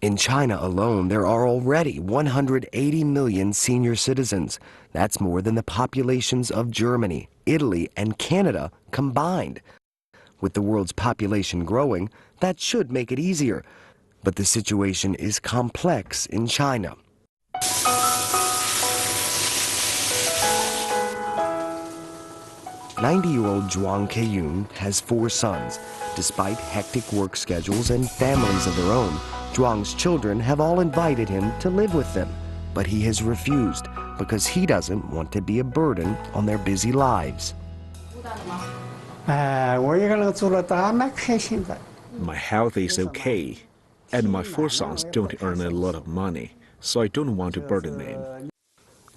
In China alone, there are already 180 million senior citizens. That's more than the populations of Germany, Italy, and Canada combined. With the world's population growing, that should make it easier. But the situation is complex in China. 90-year-old Zhuang Keiyun has 4 sons. Despite hectic work schedules and families of their own, Zhuang's children have all invited him to live with them. But he has refused because he doesn't want to be a burden on their busy lives. My health is okay, and my 4 sons don't earn a lot of money, so I don't want to burden them.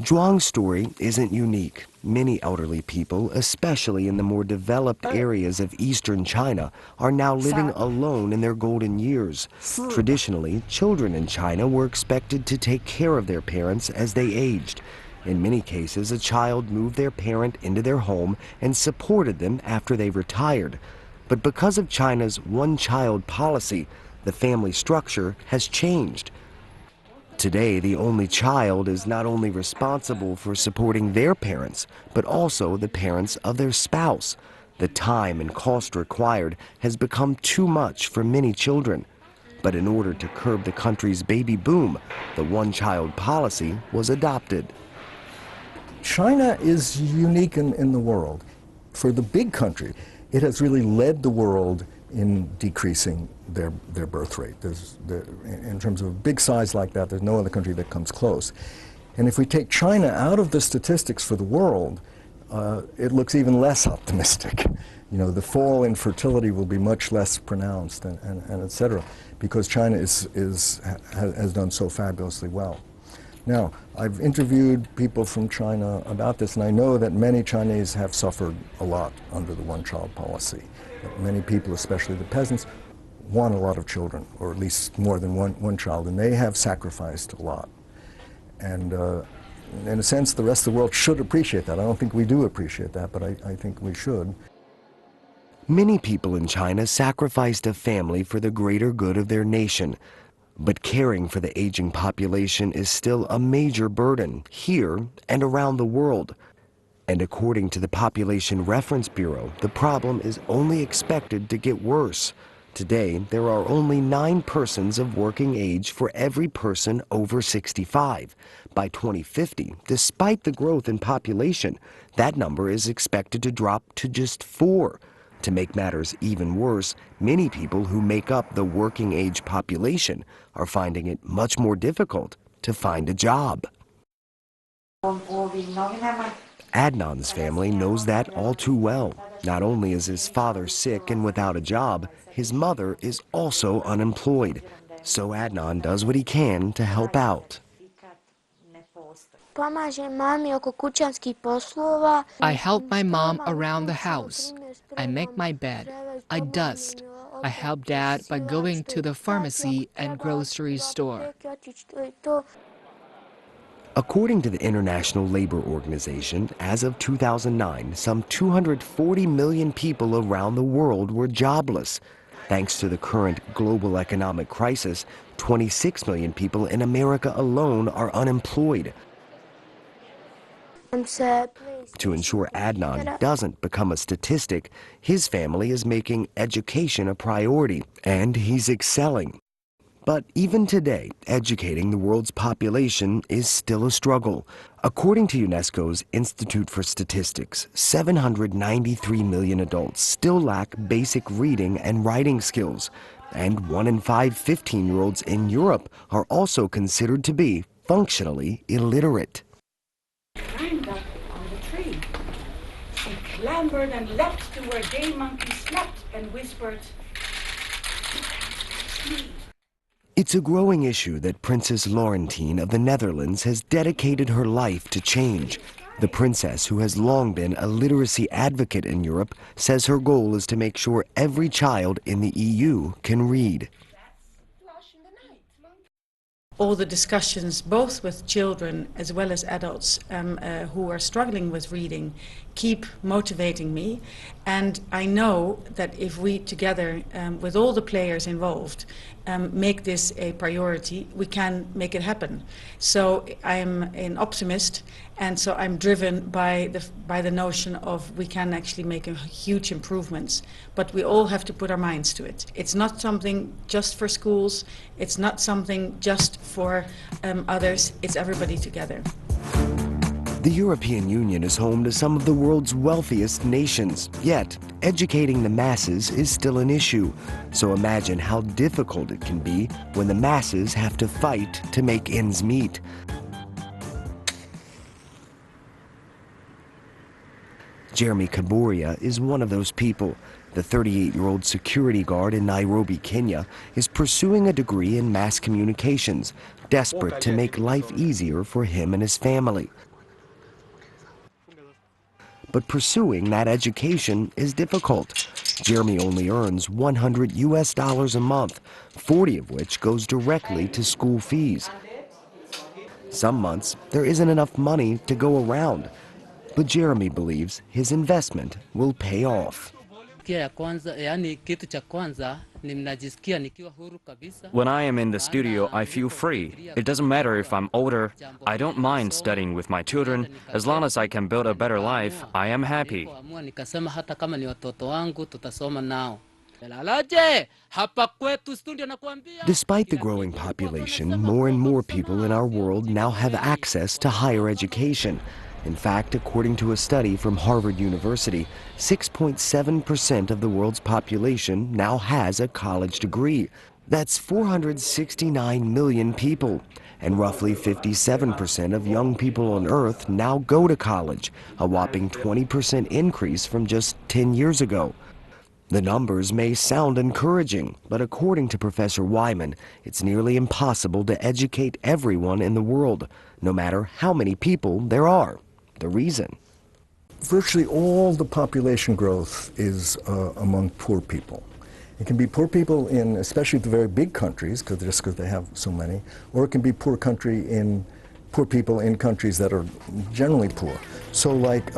Zhuang's story isn't unique. Many elderly people, especially in the more developed areas of eastern China, are now living alone in their golden years. Traditionally, children in China were expected to take care of their parents as they aged. In many cases, a child moved their parent into their home and supported them after they retired. But because of China's one-child policy, the family structure has changed. Today, the only child is not only responsible for supporting their parents, but also the parents of their spouse. The time and cost required has become too much for many children. But in order to curb the country's baby boom, the one-child policy was adopted. China is unique in the world. For the big country, it has really led the world in decreasing their birth rate. In terms of a big size like that, there's no other country that comes close. And if we take China out of the statistics for the world, it looks even less optimistic. You know, the fall in fertility will be much less pronounced, and et cetera, because China has done so fabulously well. Now, I've interviewed people from China about this, and I know that many Chinese have suffered a lot under the one-child policy. Many people, especially the peasants, want a lot of children, or at least more than one child, and they have sacrificed a lot. And in a sense, the rest of the world should appreciate that. I don't think we do appreciate that, but I think we should. Many people in China sacrificed a family for the greater good of their nation. But caring for the aging population is still a major burden here and around the world. And according to the Population Reference Bureau, the problem is only expected to get worse. Today, there are only 9 persons of working age for every person over 65. By 2050, despite the growth in population, that number is expected to drop to just 4. To make matters even worse, many people who make up the working age population are finding it much more difficult to find a job. Adnan's family knows that all too well. Not only is his father sick and without a job, his mother is also unemployed. So Adnan does what he can to help out. I help my mom around the house. I make my bed. I dust. I help Dad by going to the pharmacy and grocery store. According to the International Labor Organization, as of 2009, some 240 million people around the world were jobless. Thanks to the current global economic crisis, 26 million people in America alone are unemployed. To ensure Adnan doesn't become a statistic, his family is making education a priority, and he's excelling. But even today, educating the world's population is still a struggle. According to UNESCO's Institute for Statistics, 793 million adults still lack basic reading and writing skills, and 1 in 5 15-year-olds in Europe are also considered to be functionally illiterate. Climbed up on the tree. She clambered and leapt to where gay monkeys slept and whispered, "Sleep." It's a growing issue that Princess Laurentien of the Netherlands has dedicated her life to change. The princess, who has long been a literacy advocate in Europe, says her goal is to make sure every child in the EU can read. All the discussions, both with children as well as adults who are struggling with reading, keep motivating me. And I know that if we together, with all the players involved, make this a priority, we can make it happen. So I'm an optimist, and so I'm driven by the notion of we can actually make a huge improvements, but we all have to put our minds to it. It's not something just for schools, it's not something just for others, it's everybody together. The European Union is home to some of the world's wealthiest nations, yet educating the masses is still an issue. So imagine how difficult it can be when the masses have to fight to make ends meet. Jeremy Kaburia is one of those people. The 38-year-old security guard in Nairobi, Kenya, is pursuing a degree in mass communications, desperate to make life easier for him and his family. But pursuing that education is difficult. Jeremy only earns $100 a month, 40 of which goes directly to school fees. Some months, there isn't enough money to go around. But Jeremy believes his investment will pay off. When I am in the studio, I feel free. It doesn't matter if I'm older. I don't mind studying with my children. As long as I can build a better life, I am happy. Despite the growing population, more and more people in our world now have access to higher education. In fact, according to a study from Harvard University, 6.7% of the world's population now has a college degree. That's 469 million people, and roughly 57% of young people on Earth now go to college, a whopping 20% increase from just 10 years ago. The numbers may sound encouraging, but according to Professor Wyman, it's nearly impossible to educate everyone in the world, no matter how many people there are. The reason? Virtually all the population growth is among poor people. It can be poor people in, especially the very big countries, because they have so many, or it can be poor people in countries that are generally poor. So like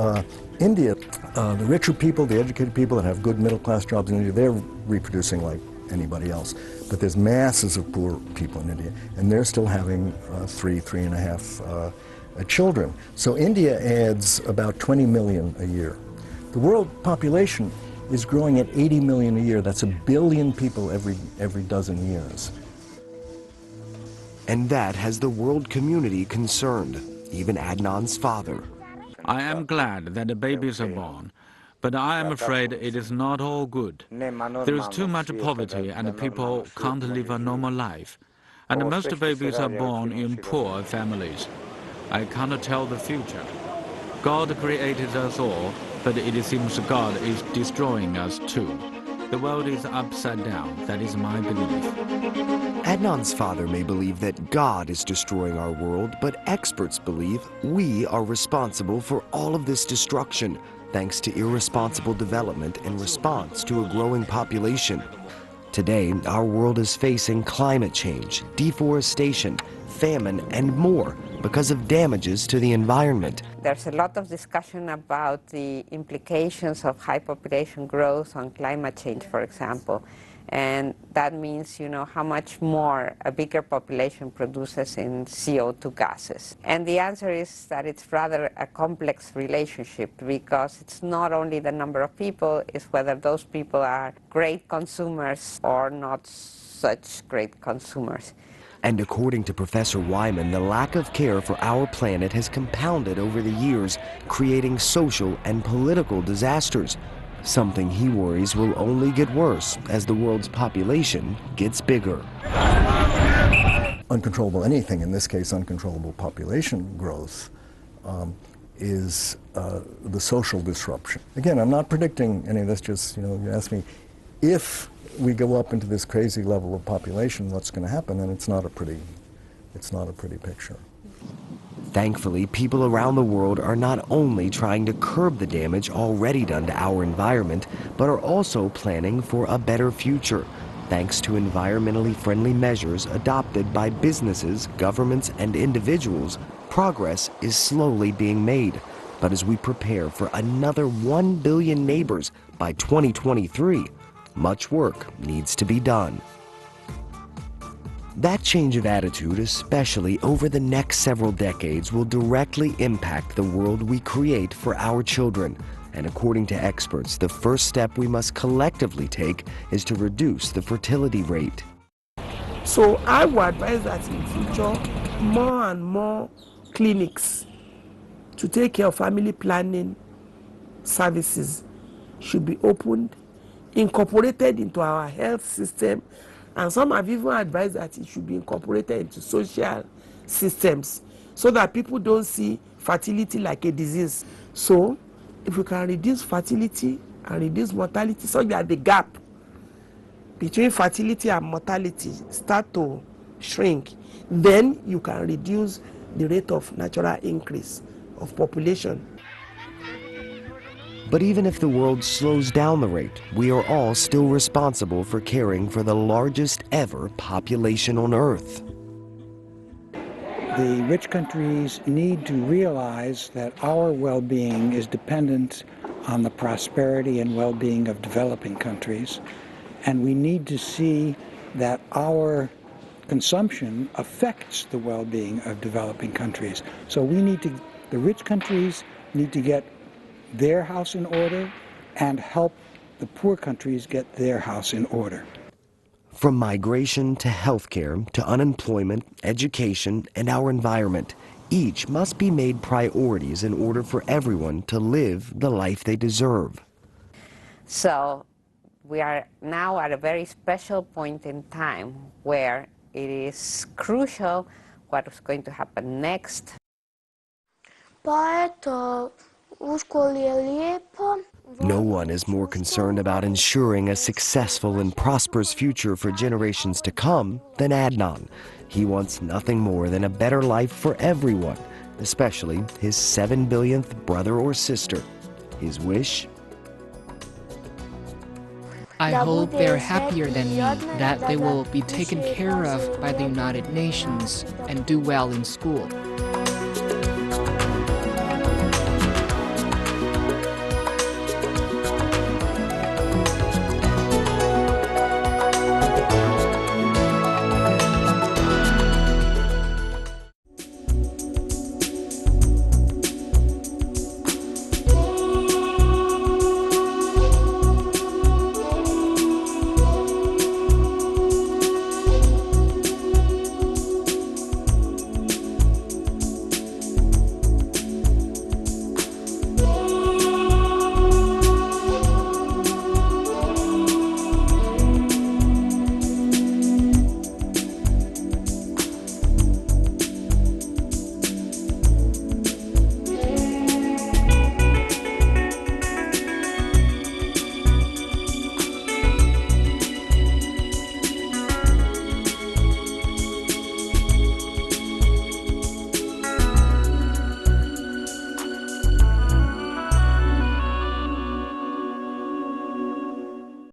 India, the richer people, the educated people that have good middle-class jobs in India, they're reproducing like anybody else. But there's masses of poor people in India, and they're still having 3.5 children. So India adds about 20 million a year. The world population is growing at 80 million a year. That's 1 billion people every dozen years. And that has the world community concerned, even Adnan's father. I am glad that the babies are born, but I am afraid it is not all good. There is too much poverty and people can't live a normal life. And most babies are born in poor families. I cannot tell the future. God created us all, but it seems God is destroying us too. The world is upside down, that is my belief. Adnan's father may believe that God is destroying our world, but experts believe we are responsible for all of this destruction, thanks to irresponsible development in response to a growing population. Today, our world is facing climate change, deforestation, famine, and more because of damages to the environment. There's a lot of discussion about the implications of high population growth on climate change, for example. And that means, how much more a bigger population produces in CO2 gases. And the answer is that it's rather a complex relationship, because it's not only the number of people, it's whether those people are great consumers or not such great consumers. And according to Professor Wyman, the lack of care for our planet has compounded over the years, creating social and political disasters. Something he worries will only get worse as the world's population gets bigger. Uncontrollable anything, in this case uncontrollable population growth, is the social disruption. Again, I'm not predicting any of this, just, you ask me, if we go up into this crazy level of population, what's going to happen? And it's not a pretty picture. Thankfully, people around the world are not only trying to curb the damage already done to our environment, but are also planning for a better future, thanks to environmentally friendly measures adopted by businesses, governments, and individuals. Progress is slowly being made. But as we prepare for another 1 billion neighbors by 2023, much work needs to be done. That change of attitude, especially over the next several decades, will directly impact the world we create for our children. And according to experts, the first step we must collectively take is to reduce the fertility rate. So I would advise that in future, more and more clinics to take care of family planning services should be opened, incorporated into our health system, and some have even advised that it should be incorporated into social systems so that people don't see fertility like a disease. So if we can reduce fertility and reduce mortality so that the gap between fertility and mortality start to shrink, then you can reduce the rate of natural increase of population. But even if the world slows down the rate, we are all still responsible for caring for the largest ever population on Earth. The rich countries need to realize that our well-being is dependent on the prosperity and well-being of developing countries, and we need to see that our consumption affects the well-being of developing countries. So the rich countries need to get their house in order and help the poor countries get their house in order. From migration to healthcare to unemployment, education, and our environment, each must be made priorities in order for everyone to live the life they deserve. So we are now at a very special point in time where it is crucial what is going to happen next. No one is more concerned about ensuring a successful and prosperous future for generations to come than Adnan. He wants nothing more than a better life for everyone, especially his 7 billionth brother or sister. His wish? I hope they're happier than me, that they will be taken care of by the United Nations and do well in school.